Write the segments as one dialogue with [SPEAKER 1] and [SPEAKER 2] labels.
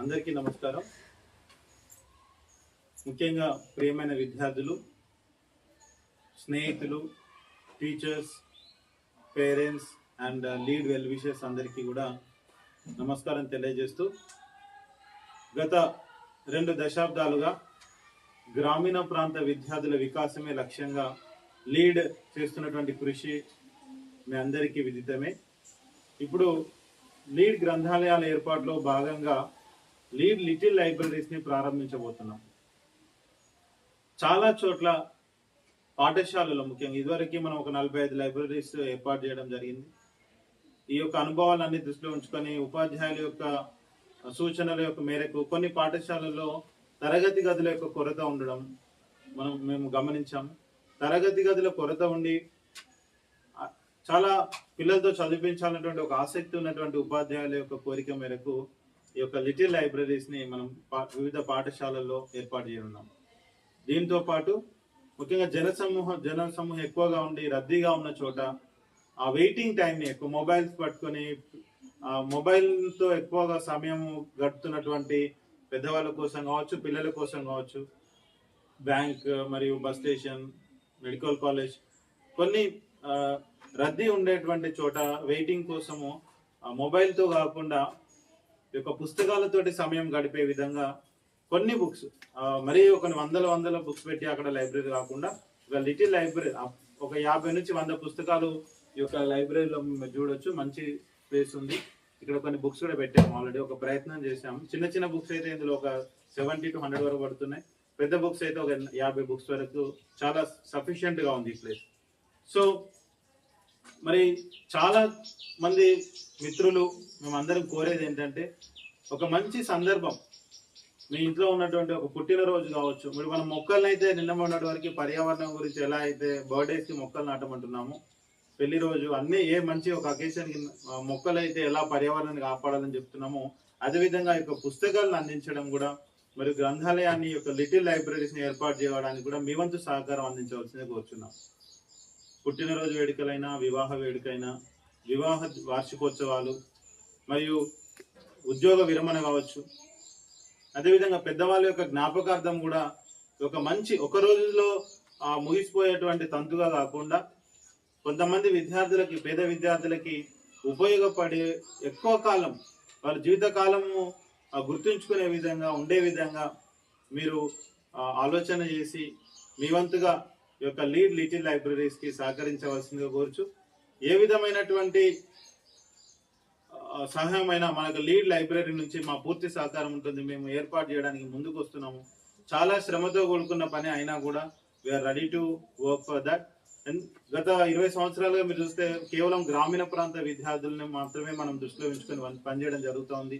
[SPEAKER 1] అందరికీ నమస్కారం. ముఖ్యంగా ప్రియమైన విద్యార్థులు, స్నేహితులు, teachers, parents and lead well wishers అందరికీ కూడా నమస్కారం తెలియజేస్తూ, గత 2 దశాబ్దాలుగా గ్రామీణ ప్రాంత విద్యార్థుల వికాసమే లక్ష్యంగా లీడ్ చేస్తున్నటువంటి కృషి మీ అందరికీ విదితమే. ఇప్పుడు లీడ్ గ్రంథాలయాల ఏర్పాటులో భాగంగా లీడ్ లిటిల్ లైబ్రరీస్ని ప్రారంభించబోతున్నాం. చాలా చోట్ల పాఠశాలలో ముఖ్యంగా ఇదివరకు మనం ఒక 45 లైబ్రరీస్ ఏర్పాటు చేయడం జరిగింది. ఈ యొక్క అనుభవాలన్నీ దృష్టిలో ఉంచుకొని ఉపాధ్యాయుల యొక్క సూచనల యొక్క మేరకు కొన్ని పాఠశాలల్లో తరగతి గదుల యొక్క కొరత ఉండడం మేము గమనించాం. తరగతి గదుల కొరత ఉండి చాలా పిల్లలతో చదివించాలన్నటువంటి ఒక ఆసక్తి ఉన్నటువంటి ఉపాధ్యాయుల యొక్క కోరిక మేరకు ఈ యొక్క లిటిల్ లైబ్రరీస్ని మనం వివిధ పాఠశాలల్లో ఏర్పాటు చేయనున్నాం. దీంతో పాటు ముఖ్యంగా జన సమూహం ఎక్కువగా ఉండి రద్దీగా ఉన్న చోట ఆ వెయిటింగ్ టైంని ఎక్కువ మొబైల్స్ పట్టుకొని మొబైల్తో ఎక్కువగా సమయం గడుపుతున్నటువంటి పెద్దవాళ్ళ కోసం కావచ్చు, పిల్లల కోసం కావచ్చు, బ్యాంక్ మరియు బస్ స్టేషన్, మెడికల్ కాలేజ్, కొన్ని రద్దీ ఉండేటువంటి చోట వెయిటింగ్ కోసము మొబైల్తో కాకుండా ఈ యొక్క పుస్తకాలతోటి సమయం గడిపే విధంగా కొన్ని బుక్స్ మరీ కొన్ని వందల బుక్స్ పెట్టి అక్కడ లైబ్రరీ కాకుండా ఒక లిటిల్ లైబ్రరీ ఒక 50 నుంచి 100 పుస్తకాలు ఈ యొక్క లైబ్రరీలో చూడొచ్చు. మంచి ప్లేస్ ఉంది. ఇక్కడ కొన్ని బుక్స్ కూడా పెట్టాము. ఆల్రెడీ ఒక ప్రయత్నం చేశాము. చిన్న బుక్స్ అయితే ఇందులో ఒక 70 to 100 వరకు పడుతున్నాయి. పెద్ద బుక్స్ అయితే ఒక 50 బుక్స్ వరకు చాలా సఫిషియెంట్ గా ఉంది ఈ ప్లేస్. సో మరి చాలా మంది మిత్రులు మేమందరం కోరేది ఏంటంటే, ఒక మంచి సందర్భం, మీ ఇంట్లో ఉన్నటువంటి ఒక పుట్టినరోజు కావచ్చు, మరి మనం మొక్కలను అయితే నిన్న మొన్నటి వరకు పర్యావరణం గురించి ఎలా అయితే బర్త్డేస్కి మొక్కలు నాటమంటున్నాము, పెళ్లి రోజు అన్నీ ఏ మంచి ఒక అకేషన్కి మొక్కలు అయితే ఎలా పర్యావరణాన్ని కాపాడాలని చెప్తున్నామో, అదేవిధంగా ఈ యొక్క పుస్తకాలను అందించడం కూడా, మరియు గ్రంథాలయాన్ని యొక్క లిటిల్ లైబ్రరీస్ని ఏర్పాటు చేయడానికి కూడా మీ వంతు సహకారం అందించవలసిందే కోరుచున్నాం. పుట్టినరోజు వేడుకలైనా, వివాహ వేడుకైనా, వివాహ వార్షికోత్సవాలు మరియు ఉద్యోగ విరమణ కావచ్చు, అదేవిధంగా పెద్దవాళ్ళ యొక్క జ్ఞాపకార్థం కూడా ఒక మంచి ఒక రోజులో ముగిసిపోయేటువంటి తంతుగా కాకుండా కొంతమంది విద్యార్థులకి, పేద విద్యార్థులకి ఉపయోగపడే ఎక్కువ కాలం వాళ్ళ జీవిత కాలము గుర్తుంచుకునే విధంగా ఉండే విధంగా మీరు ఆలోచన చేసి మీ వంతుగా ఈ యొక్క లీడ్ లిటిల్ లైబ్రరీస్కి సహకరించవలసిందిగా కోరుచు. ఏ విధమైనటువంటి సహాయమైనా మనకు లీడ్ లైబ్రరీ నుంచి మా పూర్తి సహకారం ఉంటుంది. మేము ఏర్పాటు చేయడానికి ముందుకు వస్తున్నాము. చాలా శ్రమతో కూడుకున్న పని అయినా కూడా we are ready to work for that. గత 20 సంవత్సరాలుగా మీరు చూస్తే కేవలం గ్రామీణ ప్రాంత విద్యార్థులను మాత్రమే మనం దృష్టిలో ఉంచుకొని పనిచేయడం జరుగుతోంది.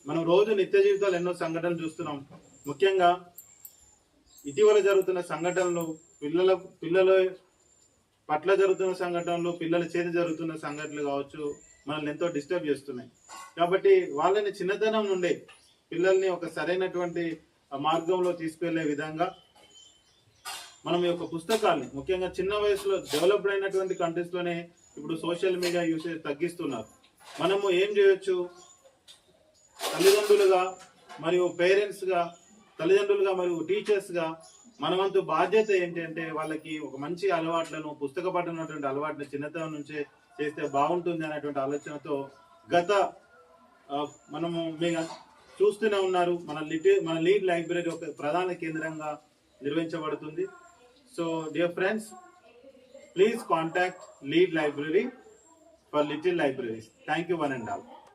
[SPEAKER 1] మనం రోజు నిత్య జీవితాలు ఎన్నో సంఘటనలు చూస్తున్నాం. ముఖ్యంగా ఇటీవల జరుగుతున్న సంఘటనలు, పిల్లల పట్ల జరుగుతున్న సంఘటనలు, పిల్లల చేతి జరుగుతున్న సంఘటనలు కావచ్చు, మనల్ని ఎంతో డిస్టర్బ్ చేస్తున్నాయి. కాబట్టి వాళ్ళని చిన్నతనం నుండే పిల్లల్ని ఒక సరైనటువంటి మార్గంలో తీసుకెళ్లే విధంగా మనం ఈ యొక్క పుస్తకాల్ని, ముఖ్యంగా చిన్న వయసులో డెవలప్డ్ అయినటువంటి కంట్రీస్లోనే ఇప్పుడు సోషల్ మీడియా యూసేజ్ తగ్గిస్తున్నారు. మనము ఏం చేయొచ్చు, తల్లిదండ్రులుగా మరియు పేరెంట్స్గా, తల్లిదండ్రులుగా మరియు టీచర్స్గా మనవంతు బాధ్యత ఏంటంటే వాళ్ళకి ఒక మంచి అలవాట్లను, పుస్తక పఠనటువంటి అలవాట్లను చిన్నతనం నుంచే చేస్తే బాగుంటుంది అనేటువంటి ఆలోచనతో మనము మీరు చూస్తూనే ఉన్నారు, మన లీడ్ లైబ్రరీ ఒక ప్రధాన కేంద్రంగా నిర్వహించబడుతుంది. So dear friends, please contact lead library for little libraries. Thank you one and all.